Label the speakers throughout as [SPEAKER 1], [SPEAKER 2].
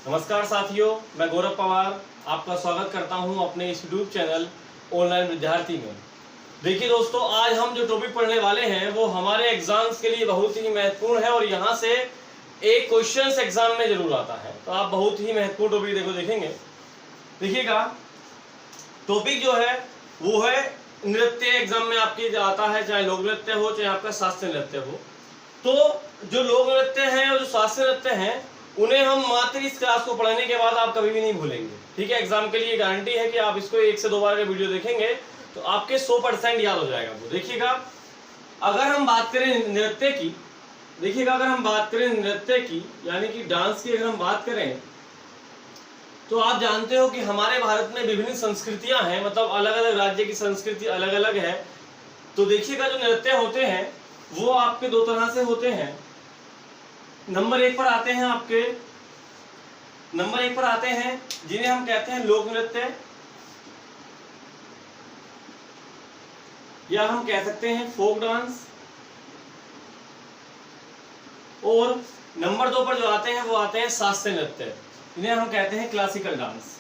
[SPEAKER 1] नमस्कार साथियों, मैं गौरव पवार आपका स्वागत करता हूं अपने इस यूट्यूब चैनल ऑनलाइन विद्यार्थी में। देखिए दोस्तों, आज हम जो टॉपिक पढ़ने वाले हैं वो हमारे एग्जाम्स के लिए बहुत ही महत्वपूर्ण है और यहाँ से एक क्वेश्चंस एग्जाम में जरूर आता है, तो आप बहुत ही महत्वपूर्ण टॉपिक देखेंगे। देखिएगा, टॉपिक जो है वो है नृत्य। एग्जाम में आपके आता है, चाहे लोक नृत्य हो चाहे आपका शास्त्रीय नृत्य हो। तो जो लोक नृत्य है और जो शास्त्रीय नृत्य है उन्हें हम मात्र इस क्लास को पढ़ने के बाद आप कभी भी नहीं भूलेंगे। ठीक है, एग्जाम के लिए गारंटी है कि आप इसको 1 से 2 बार का वीडियो देखेंगे तो आपके 100% याद हो जाएगा वो। देखिएगा, अगर हम बात करें नृत्य की, देखिएगा अगर हम बात करें नृत्य की यानी कि डांस की अगर हम बात करें तो आप जानते हो कि हमारे भारत में विभिन्न संस्कृतियां हैं, मतलब अलग अलग राज्य की संस्कृति अलग अलग है। तो देखिएगा, जो नृत्य होते हैं वो आपके 2 तरह से होते हैं। नंबर 1 पर आते हैं जिन्हें हम कहते हैं लोक नृत्य, या हम कह सकते हैं फोक डांस। और नंबर 2 पर जो आते हैं वो आते हैं शास्त्रीय नृत्य, इन्हें हम कहते हैं क्लासिकल डांस।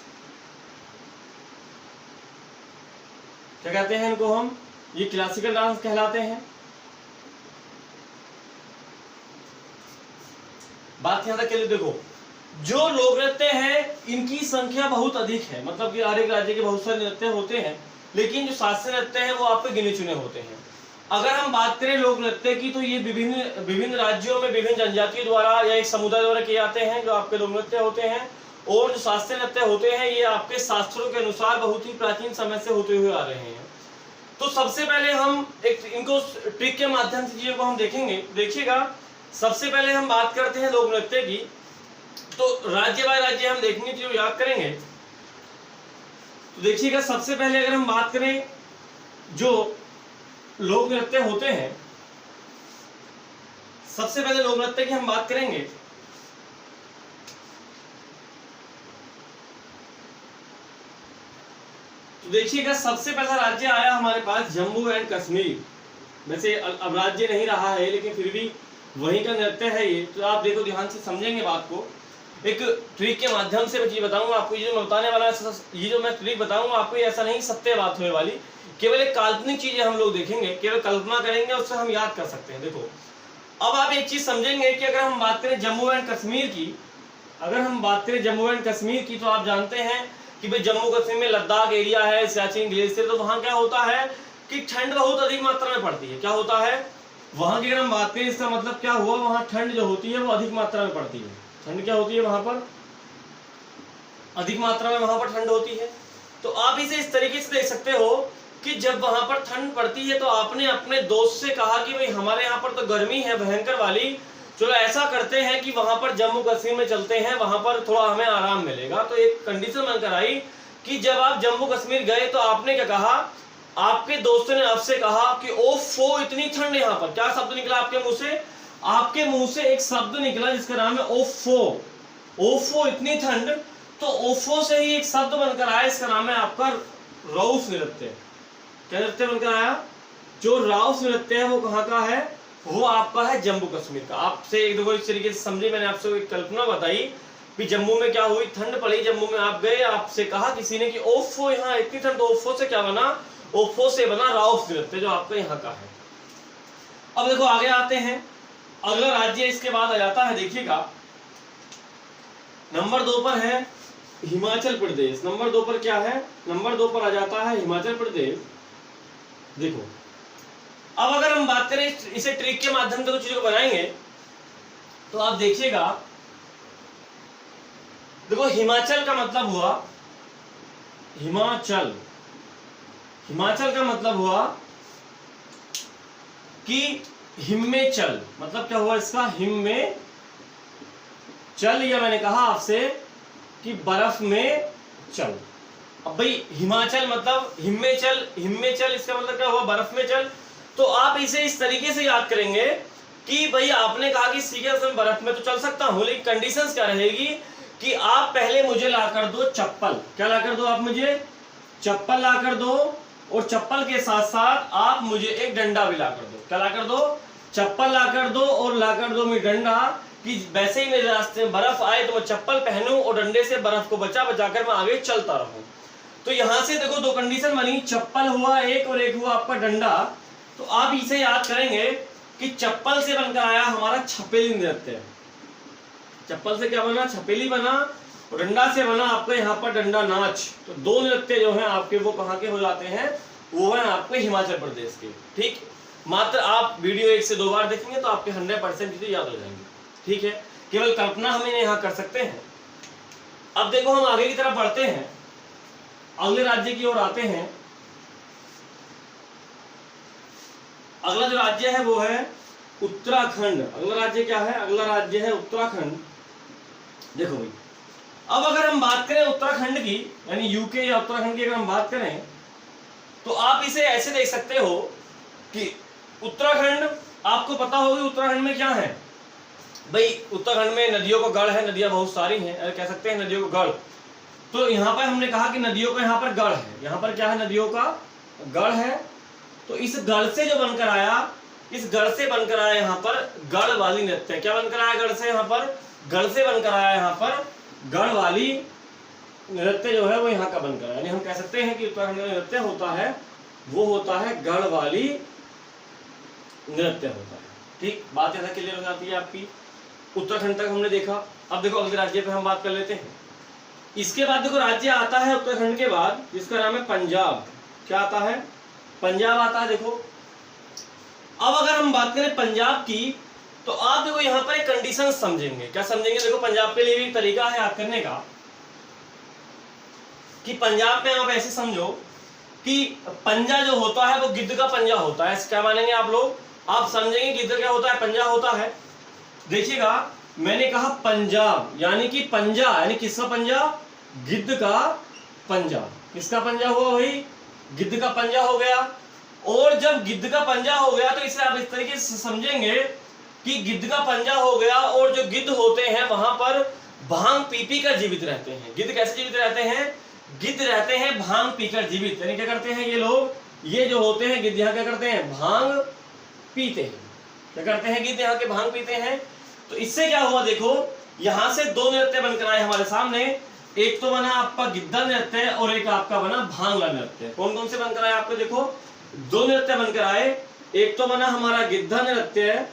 [SPEAKER 1] क्या कहते हैं इनको हम? ये क्लासिकल डांस कहलाते हैं। बात यहां तक के लिए देखो, जो लोक नृत्य है इनकी संख्या बहुत अधिक है, मतलब कि हर एक राज्य के बहुत सारे नृत्य होते हैं, लेकिन जो शास्त्रीय नृत्य है वो आपके गिने चुने होते हैं। अगर हम बात करें लोक नृत्य की तो ये विभिन्न राज्यों में विभिन्न जनजातियों द्वारा या एक समुदाय द्वारा किए जाते हैं, जो आपके लोक नृत्य होते हैं। और जो शास्त्रीय नृत्य होते हैं ये आपके शास्त्रों के अनुसार बहुत ही प्राचीन समय से होते हुए आ रहे हैं। तो सबसे पहले हम इनको ट्रिक के माध्यम से चीजों को हम देखेंगे। देखिएगा, सबसे पहले हम बात करते हैं लोक नृत्य की, तो राज्य बाय राज्य हम देखने की याद करेंगे। तो देखिएगा, सबसे पहले अगर हम बात करें जो लोक नृत्य होते हैं, सबसे पहले लोक नृत्य की हम बात करेंगे तो देखिएगा, सबसे पहला राज्य आया हमारे पास जम्मू एंड कश्मीर। वैसे अब राज्य नहीं रहा है लेकिन फिर भी वहीं का नृत्य है ये। तो आप देखो, ध्यान से समझेंगे बात को। एक ट्रिक के माध्यम से मैं चीज बताऊंगा आपको। ये जो मैं बताने वाला है, ये जो मैं ट्रिक बताऊंगा आपको, ये ऐसा नहीं सत्य बात होने वाली, केवल एक काल्पनिक चीजें हम लोग देखेंगे, केवल कल्पना करेंगे, उससे हम याद कर सकते हैं। देखो, अब आप एक चीज समझेंगे कि अगर हम बात करें जम्मू एंड कश्मीर की, तो आप जानते हैं कि भाई जम्मू कश्मीर में लद्दाख एरिया है, सियाचिन ग्लेशियर, तो वहां क्या होता है कि ठंड बहुत अधिक मात्रा में पड़ती है। क्या होता है वहां की? अगर हम बात करें इसका मतलब क्या हुआ, वहां ठंड जो होती है वो अधिक मात्रा में पड़ती है। ठंड क्या होती है वहां पर? अधिक मात्रा में वहां पर ठंड होती है। तो आप इसे इस तरीके से देख सकते हो कि जब वहां पर ठंड पड़ती है तो आपने अपने दोस्त से कहा कि भाई हमारे यहाँ पर तो गर्मी है भयंकर वाली, चलो ऐसा करते हैं कि वहां पर जम्मू कश्मीर में चलते हैं, वहां पर थोड़ा हमें आराम मिलेगा। तो एक कंडीशन बनकर आई कि जब आप जम्मू कश्मीर गए तो आपने क्या कहा, आपके दोस्तों ने आपसे कहा कि ओफो इतनी ठंड यहाँ पर। क्या शब्द निकला आपके मुंह से? आपके मुंह से एक शब्द निकला जिसका नाम है ओफो। ओफो इतनी ठंड, तो ओफो से ही एक शब्द बनकर आया, इसका नाम है आपका रउस नृत्य। क्या नृत्य बनकर आया? जो राउस नृत्य है वो कहाँ का है? वो आपका है जम्मू कश्मीर का। आपसे एक दो इस तरीके से समझे, मैंने आपसे एक कल्पना बताई कि जम्मू में क्या हुई, ठंड पड़ी, जम्मू में आप गए, आपसे कहा किसी ने कि ओफो यहाँ इतनी ठंड, तो ओफो से क्या बना? ओफो से बना राउस नृत्य, जो आपका यहाँ का है। अब देखो आगे आते हैं, अगला राज्य इसके बाद आ जाता है। देखिएगा, नंबर 2 पर है हिमाचल प्रदेश। नंबर 2 पर क्या है? नंबर 2 पर आ जाता है हिमाचल प्रदेश। देखो, अब अगर हम बात करें इसे ट्रिक के माध्यम से कुछ चीजों को बनाएंगे तो आप देखिएगा, देखो हिमाचल का मतलब हुआ, हिमाचल का मतलब हुआ कि हिम में चल। मतलब क्या हुआ इसका? हिम में चल, या मैंने कहा आपसे कि बर्फ में चल। अब भाई हिमाचल मतलब हिम में चल, इसका मतलब क्या हुआ? बर्फ में चल। तो आप इसे इस तरीके से याद करेंगे कि भाई आपने कहा कि सीरियस में बर्फ में तो चल सकता हूं, लेकिन कंडीशंस क्या रहेगी कि आप पहले मुझे लाकर दो चप्पल। क्या लाकर दो? आप मुझे चप्पल लाकर दो, और चप्पल के साथ साथ आप मुझे एक डंडा भी लाकर दो। क्या लाकर दो? चप्पल लाकर दो और लाकर दो मुझे डंडा। कि वैसे ही मेरे रास्ते में बर्फ आए तो मैं चप्पल पहनूं और डंडे से बर्फ को बचा कर मैं आगे चलता रहूं। तो यहां से देखो दो कंडीशन बनी, चप्पल हुआ एक और एक हुआ आपका डंडा। तो आप इसे याद करेंगे कि चप्पल से बनकर आया हमारा छपेली नृत्य। चप्पल से क्या बना? छपेली बना, और डंडा से बना आपका यहाँ पर डंडा नाच। तो दो नृत्य जो है आपके वो कहाँ के हो जाते हैं? वो है आपके हिमाचल प्रदेश के। ठीक, मात्र आप वीडियो 1 से 2 बार देखेंगे तो आपके 100% चीजें याद हो जाएंगी। ठीक है, केवल कल्पना हम इन्हें यहाँ कर सकते हैं। अब देखो हम आगे की तरफ बढ़ते हैं, अगले राज्य की ओर आते हैं। अगला जो राज्य है वो है उत्तराखंड। अगला राज्य क्या है? अगला राज्य है उत्तराखंड। देखो भाई, अब अगर हम बात करें उत्तराखंड की, यानी यूके या उत्तराखंड की अगर हम बात करें, तो आप इसे ऐसे देख सकते हो कि उत्तराखंड, आपको पता होगी उत्तराखंड में क्या है भाई? उत्तराखंड में नदियों का गढ़ है, नदियां बहुत सारी हैं, कह सकते हैं नदियों का गढ़। तो यहाँ पर हमने कहा कि नदियों का यहाँ पर गढ़ है। यहाँ पर क्या है? नदियों का गढ़ है। तो इस गढ़ से जो बनकर आया, इस गढ़ से बनकर आया यहाँ पर गढ़ वाली नृत्य। क्या बनकर आया गढ़ से? यहाँ पर गढ़ से बनकर आया यहाँ पर गढ़ वाली नृत्य जो है वो यहाँ का बनकर आया। यानी हम कह सकते हैं कि उत्तराखंड में नृत्य होता है वो होता है गढ़ वाली नृत्य होता है। ठीक, बात ऐसा क्लियर हो जाती है आपकी। उत्तराखंड तक हमने देखा। अब देखो अगले राज्य पे हम बात कर लेते हैं। इसके बाद देखो राज्य आता है उत्तराखंड के बाद, जिसका नाम है पंजाब। क्या आता है? पंजाब आता है। देखो अब अगर हम बात करें पंजाब की, तो आप देखो यहाँ पर एक कंडीशन समझेंगे। क्या समझेंगे? देखो पंजाब के लिए भी तरीका है याद करने का, कि पंजाब में आप ऐसे समझो कि पंजा जो होता है वो गिद्ध का पंजा होता है। क्या मानेंगे आप लोग? आप समझेंगे गिद्ध क्या होता है? पंजा होता है। देखिएगा, मैंने कहा पंजाब, यानी कि पंजा, यानी किसका पंजा? गिद्ध का पंजा। किसका पंजा हुआ भाई? गिद्ध का पंजा हो गया। और जब गिद्ध का पंजा हो गया तो इसे आप इस तरीके से समझेंगे कि गिद्ध का पंजा हो गया, और जो गिद्ध होते हैं वहां पर भांग पी कर जीवित रहते हैं। गिद्ध कैसे जीवित रहते हैं? गिद्ध रहते हैं भांग पीकर जीवित। यानी क्या करते हैं ये लोग, ये जो होते हैं गिद्ध, यहाँ क्या करते हैं? भांग पीते हैं। क्या करते हैं गिद्ध? यहाँ के भांग पीते हैं। तो इससे क्या हुआ? देखो यहां से दो नृत्य बनकर आए हमारे सामने। एक तो बना आपका गिद्धा नृत्य और एक आपका बना भांगड़ा नृत्य। कौन कौन से बनकर आए आपको? देखो दो नृत्य बनकर आए। एक तो बना हमारा गिद्धा नृत्य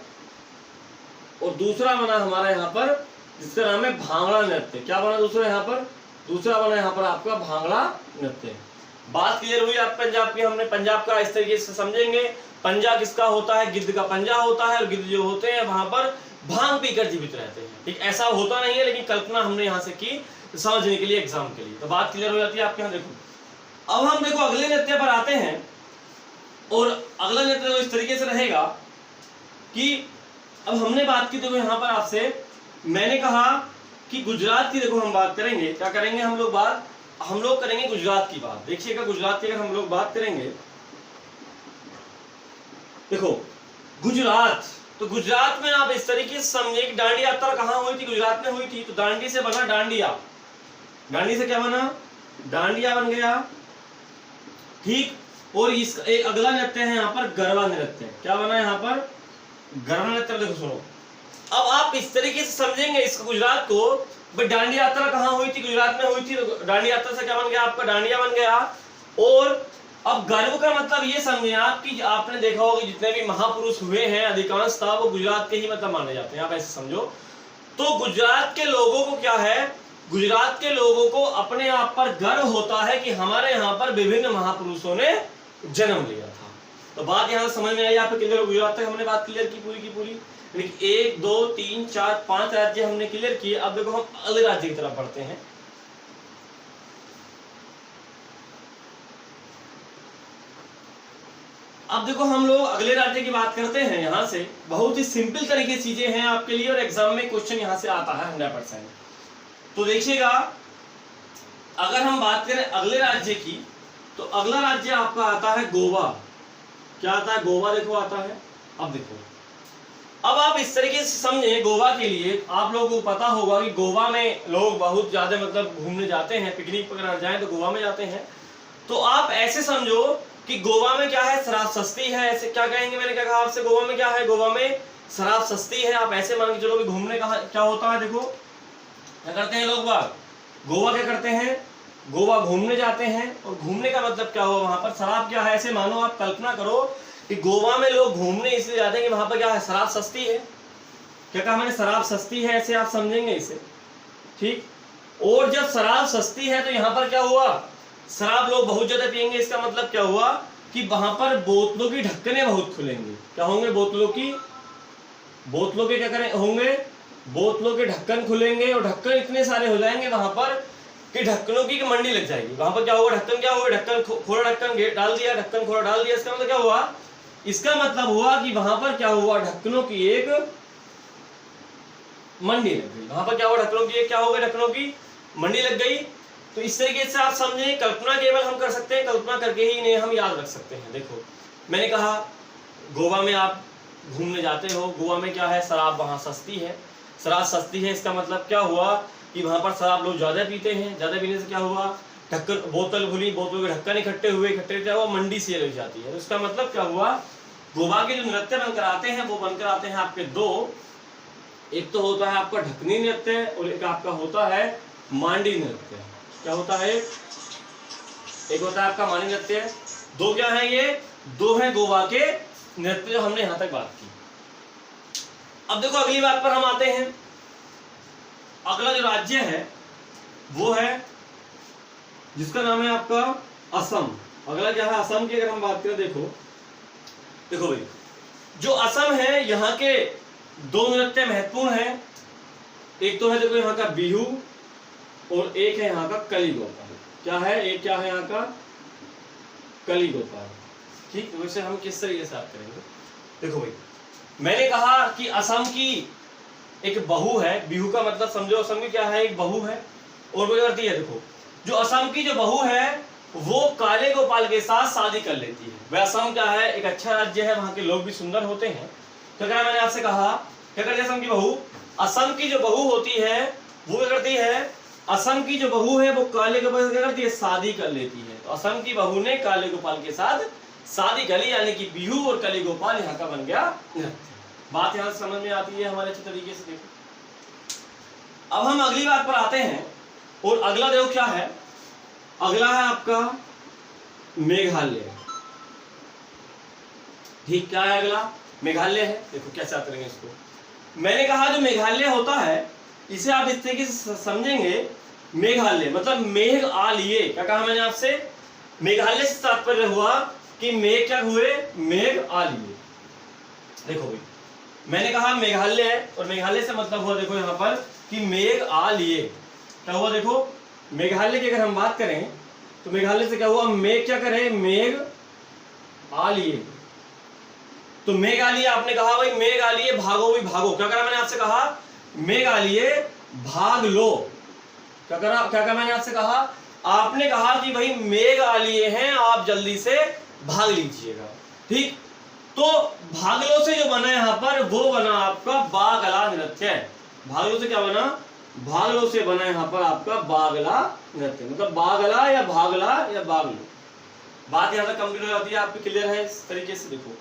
[SPEAKER 1] और दूसरा बना हमारा यहाँ पर जिसका नाम है भांगड़ा नृत्य। क्या बना दूसरा यहाँ पर? दूसरा बना यहाँ पर आपका भांगड़ा नृत्य। बात क्लियर हुई आप पंजाब की? हमने पंजाब का इस तरीके से समझेंगे। पंजा किसका होता है? गिद्ध का पंजा होता है, और गिद्ध जो होते हैं वहां पर भांग पीकर जीवित रहते हैं। ठीक, ऐसा होता नहीं है, लेकिन कल्पना हमने यहाँ से की समझने के लिए, एग्जाम के लिए। तो बात क्लियर हो जाती है आपके यहाँ। देखो अब हम देखो अगले नृत्य पर आते हैं, और अगला नृत्य तो इस तरीके से रहेगा कि अब हमने बात की, देखो यहाँ पर आपसे मैंने कहा कि गुजरात की देखो हम बात करेंगे। क्या करेंगे हम लोग? बात हम लोग करेंगे गुजरात की बात। देखिएगा गुजरात की अगर हम लोग बात करेंगे, देखो गुजरात, तो गुजरात में आप इस तरीके से समझे कि डांडी यात्रा कहाँ हुई थी? गुजरात में हुई थी। तो डांडी से बना डांडिया। डांडी से क्या बना? डांडिया बन गया। ठीक, और इस एक अगला नृत्य है यहाँ पर गरबा नृत्य। क्या बना यहाँ पर? गरबा नृत्य। देखो सुनो, अब आप इस तरीके से समझेंगे इस गुजरात को। भाई डांडी यात्रा कहाँ हुई थी? गुजरात में हुई थी। तो डांडी यात्रा से क्या बन गया आपका? डांडिया बन गया। और अब गर्व का मतलब ये समझे आप कि आपने देखा होगा जितने भी महापुरुष हुए हैं अधिकांशतः वो गुजरात के ही मतलब माने जाते हैं। आप ऐसे समझो। तो गुजरात के लोगों को क्या है? गुजरात के लोगों को अपने आप पर गर्व होता है कि हमारे यहाँ पर विभिन्न महापुरुषों ने जन्म लिया था। तो बात यहाँ समझ में आई आपको क्लियर? गुजरात तक हमने बात क्लियर की पूरी की पूरी। 1 2 3 4 5 राज्य हमने क्लियर किए। अब देखो हम अगले राज्य की तरफ बढ़ते हैं। अब देखो हम लोग अगले राज्य की बात करते हैं। यहाँ से बहुत ही सिंपल तरीके की चीजें हैं आपके लिए, और एग्जाम में क्वेश्चन यहाँ से आता है 100%। तो देखिएगा अगर हम बात करें अगले राज्य की, तो अगला राज्य आपका आता है गोवा। क्या आता है? गोवा देखो आता है। अब देखो, अब आप इस तरीके से समझें गोवा के लिए। आप लोगों को पता होगा कि गोवा में लोग बहुत ज्यादा मतलब घूमने जाते हैं, पिकनिक वगैरह जाए तो गोवा में जाते हैं। तो आप ऐसे समझो कि गोवा में क्या है? शराब सस्ती है। ऐसे क्या कहेंगे? मैंने क्या कहा आपसे? गोवा में क्या है? गोवा में शराब सस्ती है, आप ऐसे मान के चलो कि घूमने का क्या होता है, देखो क्या करते हैं लोग बाग, गोवा क्या करते हैं, गोवा घूमने जाते हैं, और घूमने का मतलब क्या हुआ, वहां पर शराब क्या है, ऐसे मानो आप कल्पना करो कि गोवा में लोग घूमने इसलिए जाते हैं कि वहां पर क्या है, शराब सस्ती है। क्या कहा मैंने, शराब सस्ती है, ऐसे आप समझेंगे इसे, ठीक। और जब शराब सस्ती है तो यहाँ पर क्या हुआ, शराब लोग बहुत ज्यादा पियेंगे, इसका मतलब क्या हुआ कि वहां पर बोतलों की ढक्कने बहुत खुलेंगे, क्या होंगे, बोतलों के क्या करें होंगे, बोतलों के ढक्कन खुलेंगे, और ढक्कन इतने सारे हो जाएंगे वहां पर कि ढक्कनों की मंडी लग जाएगी। वहां पर क्या होगा, ढक्कन क्या होगा, ढक्कन खोला, ढक्कन डाल दिया, ढक्कन खोला डाल दिया, इसका मतलब क्या हुआ, इसका मतलब हुआ कि वहां पर क्या हुआ, ढक्कनों की एक मंडी लग गई। वहां पर क्या हुआ, ढक्कनों की एक क्या हो गई, ढक्कनों की मंडी लग गई। तो इस तरीके से आप समझें, कल्पना केवल हम कर सकते हैं, कल्पना करके ही इन्हें हम याद रख सकते हैं। देखो मैंने कहा गोवा में आप घूमने जाते हो, गोवा में क्या है, शराब वहां सस्ती है, शराब सस्ती है, इसका मतलब क्या हुआ कि वहां पर शराब लोग ज्यादा पीते हैं, ज्यादा पीने से क्या हुआ, ढक्कन बोतल खुली, बोतलों के ढक्कन इकट्ठे हुए, क्या हुआ, मंडी से लग जाती है। तो इसका मतलब क्या हुआ, गोवा के जो नृत्य बनकर आते हैं वो बनकर आते हैं आपके दो, एक तो होता है आपका ढकनी नृत्य और एक आपका होता है मांडी नृत्य। क्या होता है, एक होता है आपका मांडी नृत्य, दो क्या है, ये दो है गोवा के नृत्य जो हमने यहां तक बात की। अब देखो अगली बात पर हम आते हैं, अगला जो राज्य है वो है जिसका नाम है आपका असम। अगला क्या है, असम की अगर हम बात करें, देखो भाई जो असम है यहाँ के दो नृत्य महत्वपूर्ण है, एक तो है देखो यहाँ का बिहू और एक है यहाँ का कली गोपाल। क्या है, एक क्या है यहाँ का कली गोपाल, ठीक। वैसे हम किस तरीके से बात करेंगे, देखो भाई मैंने कहा कि असम की एक बहू है, बिहू का मतलब समझो, असम की क्या है, एक बहू है, और वो करती है, देखो जो असम की जो बहू है वो काले गोपाल के साथ शादी कर लेती है। वह असम क्या है, एक अच्छा राज्य है, वहां के लोग भी सुंदर होते हैं। तो क्या मैंने आपसे कहा, क्या करती है असम की बहू, असम की जो बहू होती है वो क्या करती है, असम की जो बहू है वो काले गोपाल से क्या करती है, शादी कर लेती है। तो असम की बहू ने काले गोपाल के साथ शादी कर ली, यानी कि बिहू और कली गोपाल यहाँ का बन गया नृत्य। बात यहाँ से समझ में आती है हमारे अच्छे तरीके से। देखो अब हम अगली बात पर आते हैं, और अगला देखो क्या है, अगला है आपका मेघालय, ठीक। क्या है अगला, मेघालय है। देखो कैसे आते रहेंगे इसको, मैंने कहा जो मेघालय होता है इसे आप इस तरीके से समझेंगे, मेघालय मतलब मेघ आ लिए। क्या कहा मैंने आपसे, मेघालय से तात्पर्य हुआ कि मेघ क्या हुए, मेघ आ लिए। देखो भाई मैंने कहा मेघालय है, और मेघालय से मतलब हुआ देखो यहाँ पर कि मेघ आ लिए। क्या हुआ, देखो मेघालय की अगर हम बात करें तो मेघालय से क्या हुआ, मेघ क्या करे, मेघ आ लिए। तो मेघ आ लिए, आपने कहा भाई मेघ आ लिए, भागो भी भागो। क्या करा मैंने आपसे कहा, मेघ आ लिए भाग लो। क्या करा मैंने आपसे कहा, आपने कहा कि भाई मेघ आ लिए हैं, आप जल्दी से भाग लीजिएगा, ठीक। तो भागलो से जो बना यहाँ पर वो बना आपका बागला नृत्य। भागलो से क्या बना, भागलो से बना यहाँ पर आपका बागला नृत्य, मतलब बागला या भागला या बागलो। बात यहाँ तक कंप्लीट हो जाती है, आपकी क्लियर है इस तरीके से। देखो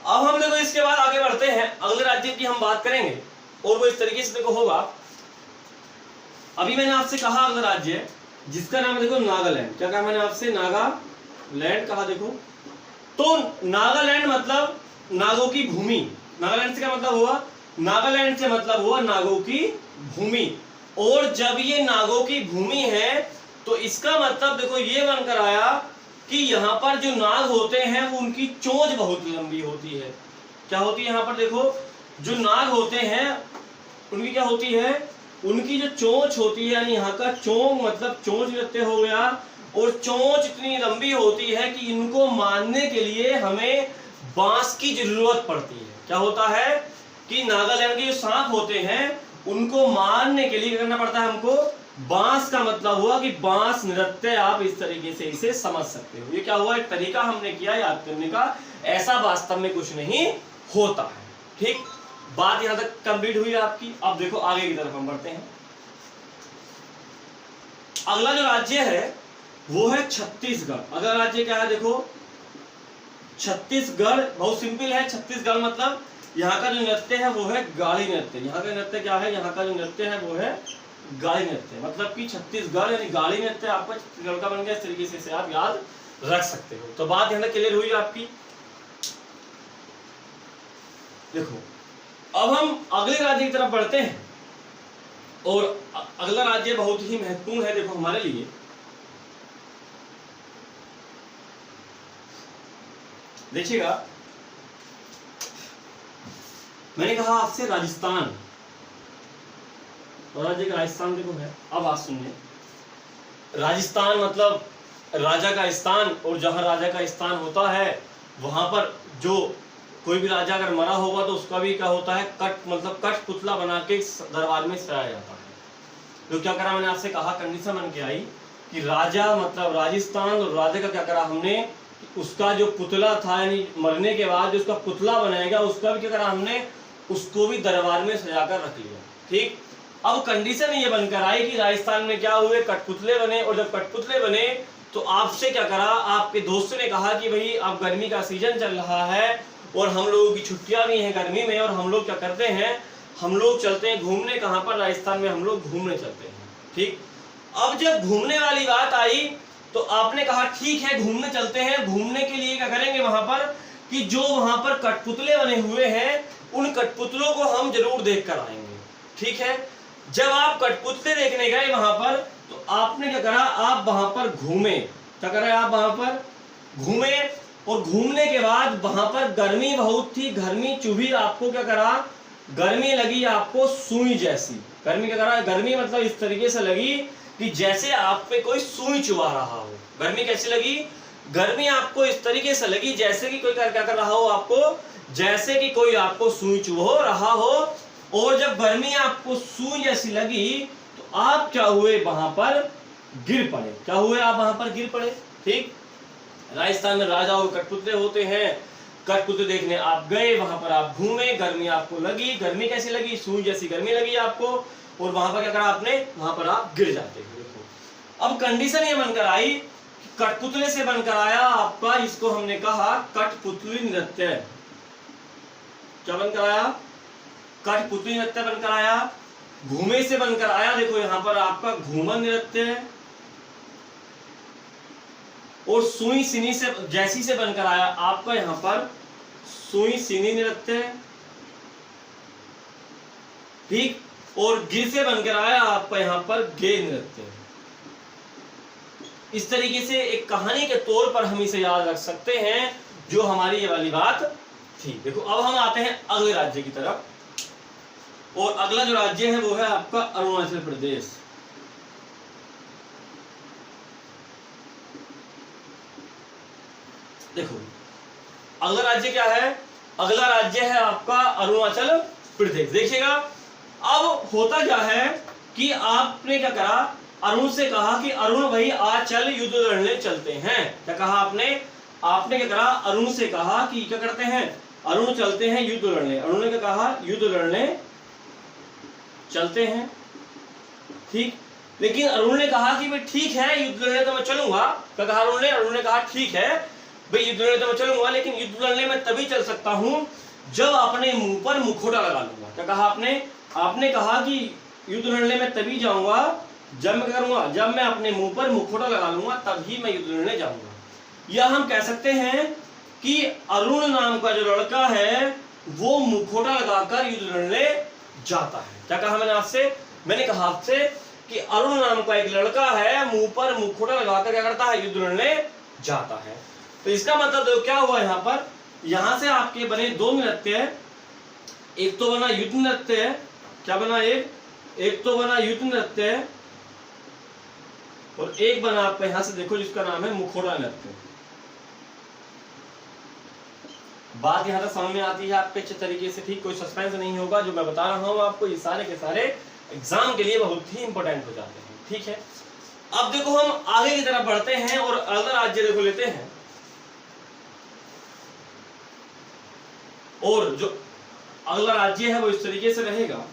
[SPEAKER 1] अब हम देखो इसके बाद आगे बढ़ते हैं, अगले राज्य की हम बात करेंगे, और वो इस तरीके से देखो होगा। अभी मैंने आपसे कहा अगला राज्य जिसका नाम है देखो नागालैंड। क्या कहा मैंने आपसे, नागालैंड कहा। देखो तो नागालैंड मतलब नागों की भूमि। नागालैंड से क्या मतलब हुआ, नागालैंड से मतलब हुआ नागों की भूमि। और जब ये नागों की भूमि है तो इसका मतलब देखो ये बनकर आया कि यहाँ पर जो नाग होते हैं वो उनकी चोंच बहुत लंबी होती है। क्या होती है यहाँ पर, देखो जो नाग होते हैं उनकी क्या होती है, उनकी जो चोंच होती है, यानी यहाँ का चोंच मतलब चोंच नृत्य हो गया, और चोंच इतनी लंबी होती है कि इनको मारने के लिए हमें बांस की जरूरत पड़ती है। क्या होता है कि नागालैंड के जो सांप होते हैं उनको मारने के लिए क्या करना पड़ता है हमको, बांस का मतलब हुआ कि बांस नृत्य, आप इस तरीके से इसे समझ सकते हो। ये क्या हुआ, एक तरीका हमने किया याद करने का, ऐसा वास्तव में कुछ नहीं होता है, ठीक। बात यहां तक कंप्लीट हुई आपकी। अब देखो आगे की तरफ हम बढ़ते हैं। अगला जो राज्य है वो है छत्तीसगढ़। अगला राज्य क्या है, देखो छत्तीसगढ़। बहुत सिंपल है, छत्तीसगढ़ मतलब यहाँ का जो नृत्य है वो है गाड़ी नृत्य। यहाँ का नृत्य क्या है? यहाँ का जो नृत्य है वो है गाड़ी नृत्य, मतलब कि छत्तीसगढ़ यानी गाड़ी नृत्य आपका छत्तीसगढ़ का बन गया। इस तरीके से आप याद रख सकते हो। तो बात यहाँ तक क्लियर हुई आपकी। देखो अब हम अगले राज्य की तरफ बढ़ते हैं और अगला राज्य बहुत ही महत्वपूर्ण है देखो हमारे लिए। देखिएगा, मैंने कहा आपसे राजस्थान, तो राज्य का राजस्थान देखो है। अब बात सुनिए, राजस्थान मतलब राजा का स्थान, और जहां राजा का स्थान होता है वहां पर जो कोई भी राजा अगर मरा होगा तो उसका भी क्या होता है, कट मतलब कठपुतला बना के दरबार में सजाया जाता है। तो क्या करा मैंने आपसे कहा, कंडीशन बन के आई कि राजा मतलब राजस्थान, और राजा का क्या करा हमने, उसका जो पुतला था यानी मरने के बाद जो उसका पुतला बनाएगा उसका भी क्या करा हमने, उसको भी दरबार में सजाकर रख लिया। ठीक, अब कंडीशन ये बनकर आई कि राजस्थान में क्या हुए, कठपुतले बने, और जब कठपुतले बने तो आपसे क्या करा, आपके दोस्त ने कहा कि भाई अब गर्मी का सीजन चल रहा है और हम लोगों की छुट्टियां भी हैं गर्मी में, और हम लोग क्या करते हैं, हम लोग चलते हैं घूमने। कहाँ पर? राजस्थान में हम लोग घूमने चलते हैं। ठीक, अब जब घूमने वाली बात आई तो आपने कहा ठीक है घूमने चलते हैं। घूमने के लिए क्या करेंगे वहां पर, कि जो वहां पर कठपुतले बने हुए हैं उन कठपुतलों को हम जरूर देख कर आएंगे। ठीक है, जब आप कठपुतले देखने गए वहां पर तो आपने क्या करा, आप वहां पर घूमे। क्या करा, आप वहां पर घूमे, और घूमने के बाद वहां पर गर्मी बहुत थी, गर्मी चुभी, आपको क्या करा, गर्मी लगी आपको सुई जैसी। गर्मी क्या करा, गर्मी मतलब इस तरीके से लगी कि जैसे आप पे कोई सुई चुभा रहा हो। गर्मी कैसी लगी, गर्मी आपको इस तरीके से लगी जैसे कि कोई क्या कर रहा हो आपको, जैसे कि कोई आपको सुई चुभो रहा हो। और जब गर्मी आपको सुई जैसी लगी तो आप क्या हुए, वहां पर गिर पड़े। क्या हुए, आप वहां पर गिर पड़े। ठीक, राजस्थान में राजा और कठपुतले होते हैं, कठपुतले देखने आप गए, वहां पर आप घूमे, गर्मी आपको लगी। गर्मी कैसी लगी, सुई जैसी गर्मी लगी आपको, और वहां पर क्या करा आपने, वहां पर आप गिर जाते हैं। देखो अब कंडीशन ये बनकर आई, कठपुतले से बनकर आया आपका, इसको हमने कहा कठपुतली नृत्य। क्या बनकर आया, कठपुतली नृत्य बनकर आया। घूमे से बनकर आया, देखो यहां पर आपका घूमर नृत्य है। और सुई सिनी से जैसी से बनकर आया आपका यहां पर सुई सिनी नृत्य है। ठीक, और गिर से बनकर आया आपका यहां पर गे नृत्य। इस तरीके से एक कहानी के तौर पर हम इसे याद रख सकते हैं, जो हमारी ये वाली बात थी। देखो अब हम आते हैं अगले राज्य की तरफ, और अगला जो राज्य है वो है आपका अरुणाचल प्रदेश। देखो अगला राज्य क्या है, अगला राज्य है आपका अरुणाचल प्रदेश। देखिएगा अब होता क्या है कि आपने क्या करा, अरुण से कहा कि अरुण भाई आज चल युद्ध लड़ने चलते हैं। क्या कहा आपने, आपने क्या करा, अरुण से कहा कि क्या करते हैं, अरुण चलते हैं युद्ध लड़ने। अरुण ने क्या कहा, युद्ध लड़ने चलते हैं। ठीक, लेकिन अरुण ने कहा कि भाई ठीक है युद्ध लड़ने तो मैं चलूंगा। क्या कहा अरुण ने, अरुण ने कहा ठीक है भाई युद्ध लड़ने तो मैं चलूंगा, लेकिन युद्ध लड़ने में तभी चल सकता हूं जब अपने मुंह पर मुखौटा लगा लूंगा। क्या कहा आपने, आपने कहा कि युद्ध लड़ने में तभी जाऊंगा जब मैं करूंगा, जब मैं अपने मुंह पर मुखौटा लगा लूंगा तभी मैं युद्ध लड़ने जाऊंगा। या हम कह सकते हैं कि अरुण नाम का जो लड़का है वो मुखौटा लगाकर युद्ध लड़ने जाता है। क्या कहा मैंने आपसे, मैंने कहा आपसे कि अरुण नाम का एक लड़का है, मुंह पर मुखौटा लगाकर क्या करता है, युद्ध लड़ने जाता है। तो इसका मतलब क्या हुआ, यहाँ पर यहां से आपके बने दो नृत्य है। एक तो बना युद्ध नृत्य है, क्या बना, एक तो बना युद्ध नृत्य है, और एक बना आपका यहां से देखो जिसका नाम है मुखौटा नृत्य। बात यहां तक समझ में आती है आपके अच्छे तरीके से। ठीक, कोई सस्पेंस नहीं होगा, जो मैं बता रहा हूं आपको ये सारे के सारे एग्जाम के लिए बहुत ही इंपॉर्टेंट हो जाते हैं। ठीक है, अब देखो हम आगे की तरफ बढ़ते हैं और अगला राज्य देखो लेते हैं, और जो अगला राज्य है वो इस तरीके से रहेगा।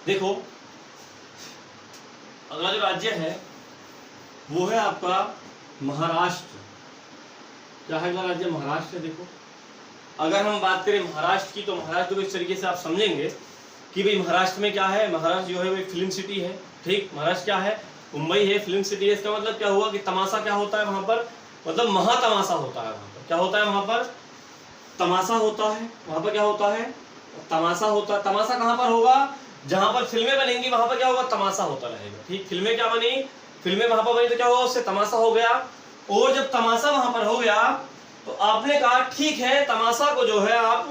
[SPEAKER 1] देखो अगला जो राज्य है वो है आपका महाराष्ट्र। क्या है अगला राज्य? महाराष्ट्र। देखो अगर हम बात करें महाराष्ट्र की, तो महाराष्ट्र को इस तरीके से आप समझेंगे कि भाई महाराष्ट्र में क्या है, महाराष्ट्र जो है वो फिल्म सिटी है। ठीक, महाराष्ट्र क्या है? मुंबई है, फिल्म सिटी है। इसका मतलब क्या हुआ कि तमाशा क्या होता है वहां पर, मतलब महातमाशा होता है वहां पर। क्या होता है वहां पर? तमाशा होता है। वहां पर क्या होता है? तमाशा होता है। तमाशा कहां पर होगा? जहां पर फिल्में बनेंगी वहां पर क्या होगा? तमाशा होता रहेगा। ठीक, फिल्में क्या बनी? फिल्में वहां पर बनी तो क्या हुआ? उससे तमाशा हो गया। और जब तमाशा वहां पर हो गया तो आपने कहा ठीक है, तमाशा को जो है आप,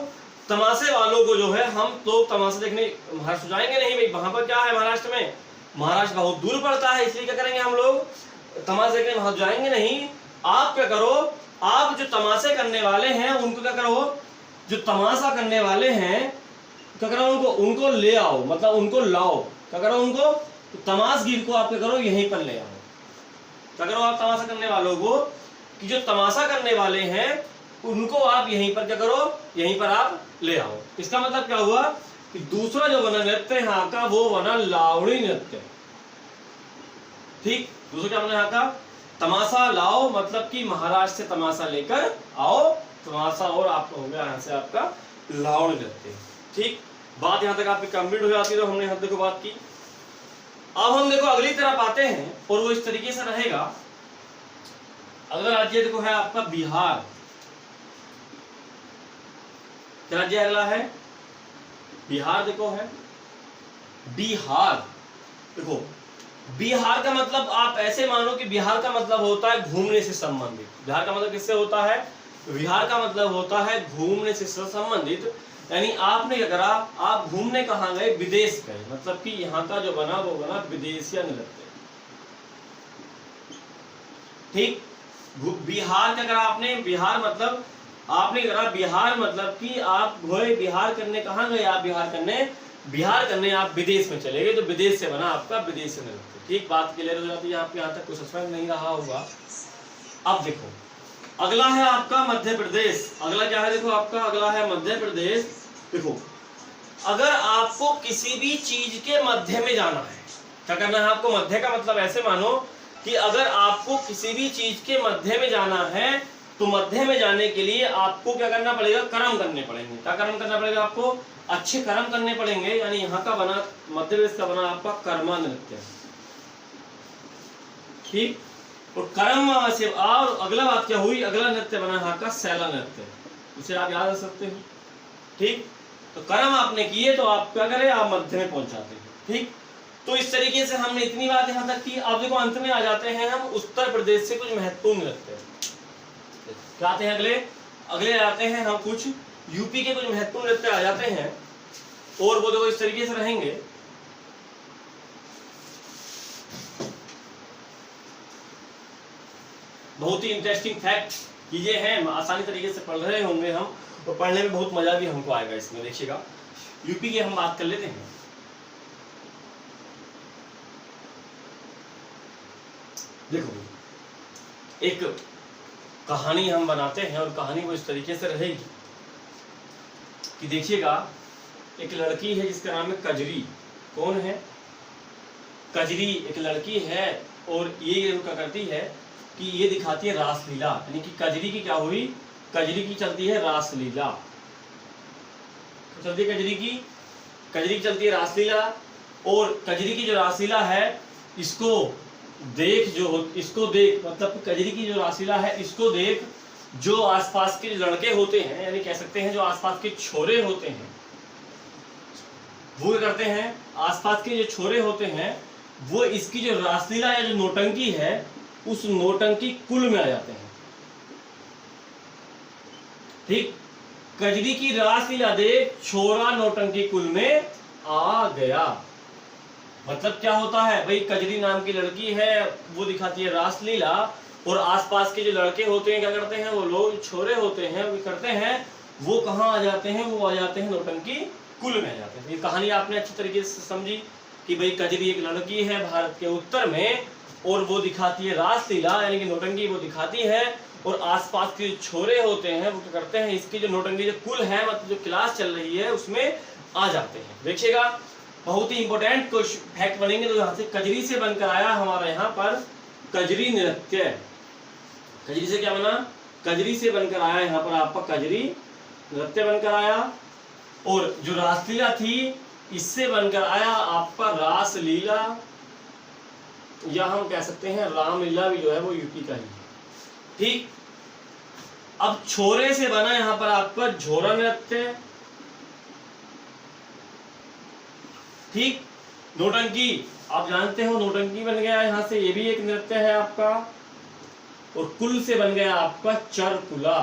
[SPEAKER 1] तमाशे वालों को जो है हम लोग तमाशा देखने महाराष्ट्र जाएंगे नहीं। भाई वहां पर क्या है महाराष्ट्र में? महाराष्ट्र बहुत दूर पड़ता है, इसलिए क्या करेंगे हम लोग? तमाशा देखने वहां जाएंगे नहीं। आप क्या करो, आप जो तमाशे करने वाले हैं उनको क्या करो, जो तमाशा करने वाले हैं क्या करो, उनको ले आओ, मतलब उनको लाओ। क्या करो? उनको तमाशगीर को आप क्या करो, यहीं पर ले आओ। क्या करो आप? तमाशा करने वालों को, कि जो तमाशा करने वाले हैं उनको आप यहीं पर क्या करो, यहीं पर आप ले आओ। इसका मतलब क्या हुआ कि दूसरा जो बना नृत्य यहाँ का वो बना लावणी नृत्य। ठीक, दूसरा क्या बना यहाँ का? तमाशा लाओ, मतलब कि महाराष्ट्र से तमाशा लेकर आओ, तमाशा, और आप हो गया यहाँ से आपका लावणी नृत्य। ठीक, बात यहाँ तक आपकी कंप्लीट हो जाती है। तो हमने यहाँ देखो बात की। अब हम देखो अगली तरफ आते हैं और वो इस तरीके से रहेगा। अगला राज्य देखो है आपका बिहार। क्या राज्य अगला है? बिहार। देखो है बिहार। देखो बिहार का मतलब आप ऐसे मानो कि बिहार का मतलब होता है घूमने से संबंधित। बिहार का मतलब किससे होता है? बिहार का मतलब होता है घूमने से संबंधित। यानी आपने क्या करा, आप घूमने कहाँ गए? विदेश गए। मतलब कि यहाँ का जो बना वो बना विदेशिया नृत्य। ठीक, बिहार क्या करा आपने? बिहार मतलब आपने करा, बिहार मतलब कि आप गए बिहार करने। कहाँ गए आप बिहार करने? बिहार करने आप विदेश में चले गए, तो विदेश से बना आपका विदेशी नृत्य। ठीक, बात क्लियर हो जाती है आपके, यहाँ तक कुछ सस्पेंस नहीं रहा होगा। अब देखो अगला है आपका मध्य प्रदेश। अगला क्या है? देखो आपका अगला है मध्य प्रदेश। देखो अगर आपको किसी भी चीज के मध्य में जाना है, क्या करना है आपको? मध्य का मतलब ऐसे मानो कि अगर आपको किसी भी चीज के मध्य में जाना है तो मध्य में जाने के लिए आपको क्या करना पड़ेगा? कर्म करने पड़ेंगे। क्या कर्म करना पड़ेगा आपको? अच्छे कर्म करने पड़ेंगे। यानी यहाँ का बना, मध्य प्रदेश का बना आपका कर्मा नृत्य। ठीक, और कर्म से और अगला बात क्या हुई? अगला नृत्य बना यहाँ का शैला नृत्य। इसे आप याद रख सकते हो। ठीक, तो कर्म आपने किए तो आप क्या करें? आप मध्य में पहुंचाते हैं। ठीक, तो इस तरीके से हमने इतनी बात यहाँ तक की। अब देखो अंत में आ जाते हैं हम उत्तर प्रदेश से कुछ महत्वपूर्ण नृत्य। क्या आते हैं अगले? अगले आते हैं हम कुछ यूपी के कुछ महत्वपूर्ण नृत्य आ जाते हैं, और वो देखो इस तरीके से रहेंगे। बहुत ही इंटरेस्टिंग फैक्ट चीजें हैं, आसानी तरीके से पढ़ रहे होंगे हम, और पढ़ने में बहुत मजा भी हमको आएगा इसमें। देखिएगा यूपी की हम बात कर लेते हैं। देखो एक कहानी हम बनाते हैं, और कहानी वो इस तरीके से रहेगी कि देखिएगा एक लड़की है जिसका नाम है कजरी। कौन है? कजरी एक लड़की है, और ये क्या करती है कि ये दिखाती है रासलीला। यानी कि कजरी की क्या हुई? कजरी की चलती है रासलीला। चलती है कजरी की चलती है रासलीला। और कजरी की जो रासलीला है इसको देख मतलब कजरी की जो रासलीला है इसको देख जो आसपास के लड़के होते हैं, यानी कह सकते हैं जो आसपास के छोरे होते हैं, वो क्या करते हैं? आसपास के जो छोरे होते हैं वो इसकी जो रासलीला या जो नौटंकी है उस नौटंकी कुल में आ जाते हैं। ठीक, कजरी की रासलीला देख छोरा नौटंकी कुल में आ गया। मतलब क्या होता है भाई? कजरी नाम की लड़की है, वो दिखाती है रासलीला, और आसपास के जो लड़के होते हैं क्या करते हैं? वो लोग छोरे होते हैं, वो करते हैं, वो कहाँ आ जाते हैं? वो आ जाते हैं नौटंकी कुल में आ जाते हैं। ये कहानी आपने अच्छी तरीके से समझी कि भाई कजरी एक लड़की है भारत के उत्तर में, और वो दिखाती है रासलीला, यानी कि नौटंकी वो दिखाती है, और आसपास के छोरे होते हैं वो क्या करते हैं? इसकी जो नौटंकी जो कुल है, मतलब जो क्लास चल रही है उसमें आ जाते हैं। देखिएगा बहुत ही इंपॉर्टेंट फैक्ट बनेंगे। तो यहाँ से कजरी से बनकर आया हमारा यहाँ पर कजरी नृत्य। कजरी से क्या बना? कजरी से बनकर आया यहाँ पर आपका कजरी नृत्य बनकर आया। और जो रासलीला थी इससे बनकर आया आपका रासलीला, या हम कह सकते हैं रामलीला भी जो है वो यूपी का ही है। ठीक। अब छोरे से बना यहाँ पर आपका झोरा नृत्य। ठीक। नौटंकी, आप जानते हो नौटंकी बन गया यहाँ से, ये भी एक नृत्य है आपका। और कुल से बन गया आपका चरकुला।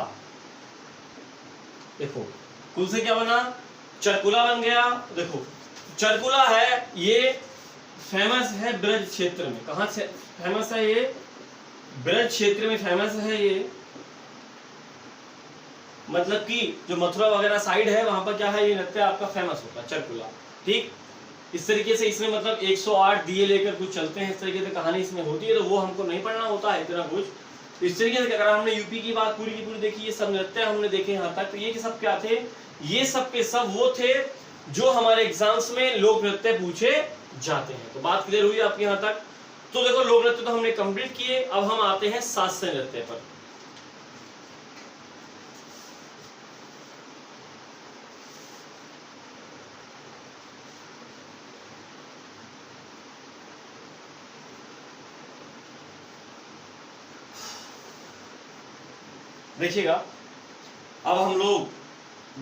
[SPEAKER 1] देखो कुल से क्या बना? चरकुला बन गया। देखो चरकुला है, ये फेमस है ब्रज क्षेत्र में। कहां से फेमस है? ये ब्रज क्षेत्र में फेमस है ये, मतलब कि जो मथुरा वगैरह साइड है वहां पर क्या है, ये नृत्य आपका फेमस होता है चरकुला। ठीक। इस तरीके से इसमें मतलब 108 दिए लेकर कुछ चलते हैं, इस तरीके से कहानी इसमें होती है। तो वो हमको नहीं पढ़ना होता है इतना कुछ। इस तरीके से अगर हमने यूपी की बात पूरी की पूरी देखी, ये सब नृत्य हमने देखे यहाँ तक, तो ये सब क्या थे? ये सब के सब वो थे जो हमारे एग्जाम्स में लोक नृत्य पूछे जाते हैं। तो बात क्लियर हुई आपकी यहाँ तक? तो देखो लोक नृत्य तो हमने कंप्लीट किए। अब हम आते हैं शास्त्रीय नृत्य पर। देखिएगा, अब हम लोग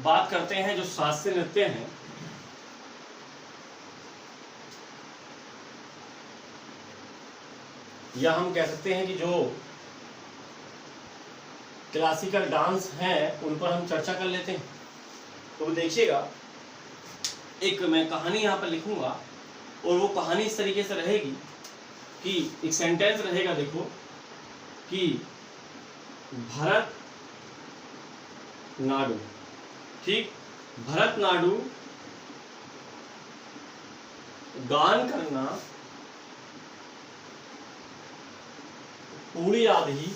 [SPEAKER 1] बात करते हैं जो शास्त्रीय नृत्य हैं। या हम कह सकते हैं कि जो क्लासिकल डांस हैं उन पर हम चर्चा कर लेते हैं। तो देखिएगा, एक मैं कहानी यहाँ पर लिखूंगा और वो कहानी इस तरीके से रहेगी कि एक सेंटेंस रहेगा, देखो कि भरत नाडु। ठीक। भरत नाडु गान करना पूरी आधी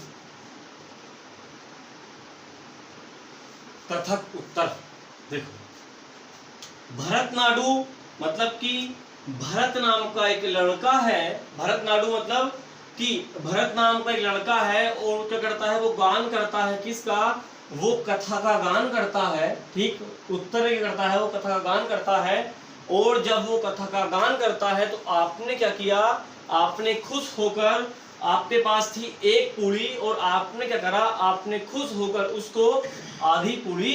[SPEAKER 1] कथक उत्तर। देखो भरत नाडु मतलब कि भरत नाम का एक लड़का है। भरत नाडु मतलब कि भरत नाम का एक लड़का है और क्या करता है? वो गान करता है। किसका? वो कथा का गान करता है। ठीक। उत्तर क्या करता है? वो कथा का गान करता है। और जब वो कथा का गान करता है तो आपने क्या किया? आपने खुश होकर, आपके पास थी एक पूरी और आपने क्या करा? आपने खुश होकर उसको आधी पूरी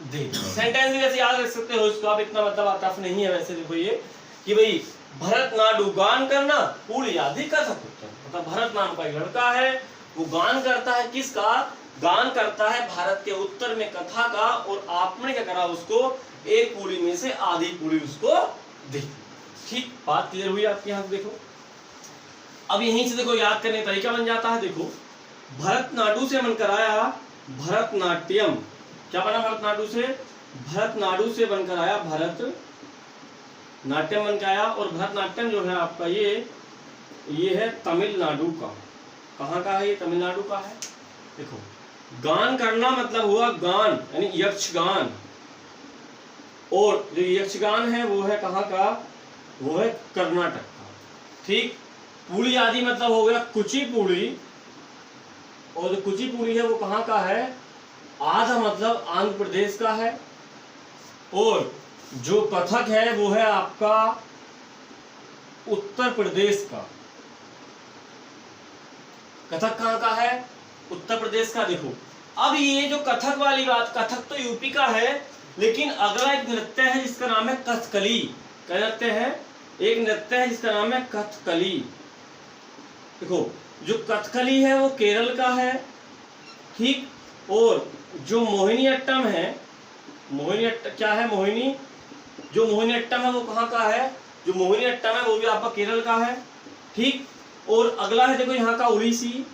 [SPEAKER 1] दे। सेंटेंस भी वैसे याद रख सकते हो इसको आप, इतना मतलब टफ नहीं है वैसे। देखो ये कि भाई भरत नाडु गान करना पूरी आधी कथक उत्तर, मतलब भरत नाम का एक लड़का है, वो गान करता है। किसका? गान करता है भारत के उत्तर में कथा का, और आपने क्या करा? उसको एक पूरी में से आधी पूरी उसको दी। ठीक। बात क्लियर हुई आपके यहाँ? देखो अब यहीं से देखो याद करने का तरीका बन जाता है। देखो भरतनाट्यम से बनकर आया भरतनाट्यम। क्या बना भरतनाट्यम से? भरतनाट्यम से बनकर आया भरतनाट्यम बनकर आया। और भरतनाट्यम जो है आपका ये है तमिलनाडु का। कहाँ का है? ये तमिलनाडु का है। देखो गान करना मतलब हुआ गान, यानी यक्षगान। और जो यक्षगान है वो है कहाँ का? वो है कर्नाटक का। ठीक। पूरी आदि मतलब हो गया कुचिपुड़ी, और जो कुचिपुड़ी है वो कहाँ का है? आधा मतलब आंध्र प्रदेश का है। और जो कथक है वो है आपका उत्तर प्रदेश का। कथक कहाँ का है? उत्तर प्रदेश का। देखो अब ये जो कथक वाली बात, कथक तो यूपी का है, लेकिन अगला एक नृत्य है जिसका नाम है कथकली। क्या नृत्य है? एक नृत्य है जिसका नाम है कथकली। देखो जो कथकली है वो केरल का है। ठीक। और जो मोहिनीअट्टम है, क्या है? मोहिनी, जो मोहिनीअट्टम है वो कहाँ का है? जो मोहिनीअट्टम है वो भी आपका केरल का है। ठीक। और अगला है देखो यहाँ का उड़ीसी।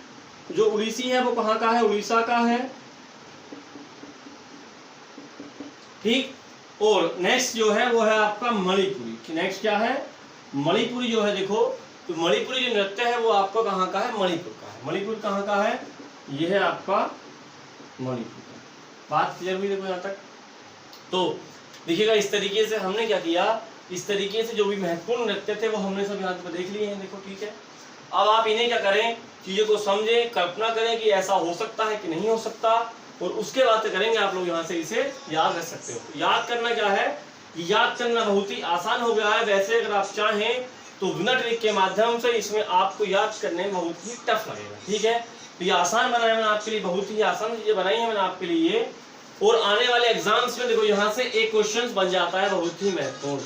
[SPEAKER 1] जो उड़ीसी है वो कहाँ का है? उड़ीसा का है। ठीक। और नेक्स्ट जो है वो है आपका मणिपुरी। नेक्स्ट क्या है? मणिपुरी जो है। देखो तो मणिपुरी जो नृत्य है वो आपका कहाँ का है? मणिपुर का है। मणिपुर कहाँ का है? ये है आपका मणिपुर का। बात क्लियर हुई देखो यहाँ तक? तो देखिएगा इस तरीके से हमने क्या किया? इस तरीके से जो भी महत्वपूर्ण नृत्य थे वो हमने सब यहाँ पर देख लिए हैं। देखो ठीक है, अब आप इन्हें क्या करें, चीज़ों को समझें, कल्पना करें कि ऐसा हो सकता है कि नहीं हो सकता, और उसके बाद करेंगे आप लोग यहाँ से इसे याद रख सकते हो। याद करना क्या है, याद करना बहुत ही आसान हो गया है। वैसे अगर आप चाहें तो बिना ट्रिक के माध्यम से इसमें आपको याद करने में बहुत ही टफ लगेगा। ठीक है, तो ये आसान बनाया मैंने आपके लिए, बहुत ही आसान चीजें बनाई है मैंने आपके लिए। और आने वाले एग्जाम्स में देखो यहाँ से एक क्वेश्चन बन जाता है बहुत ही महत्वपूर्ण।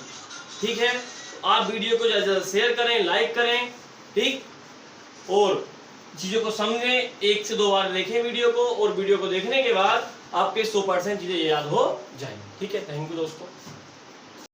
[SPEAKER 1] ठीक है, तो आप वीडियो को ज़्यादा शेयर करें, लाइक करें, ठीक, और चीज़ों को समझें, 1 से 2 बार देखें वीडियो को, और वीडियो को देखने के बाद आपके 100% चीज़ें याद हो जाएंगी। ठीक है, थैंक यू दोस्तों।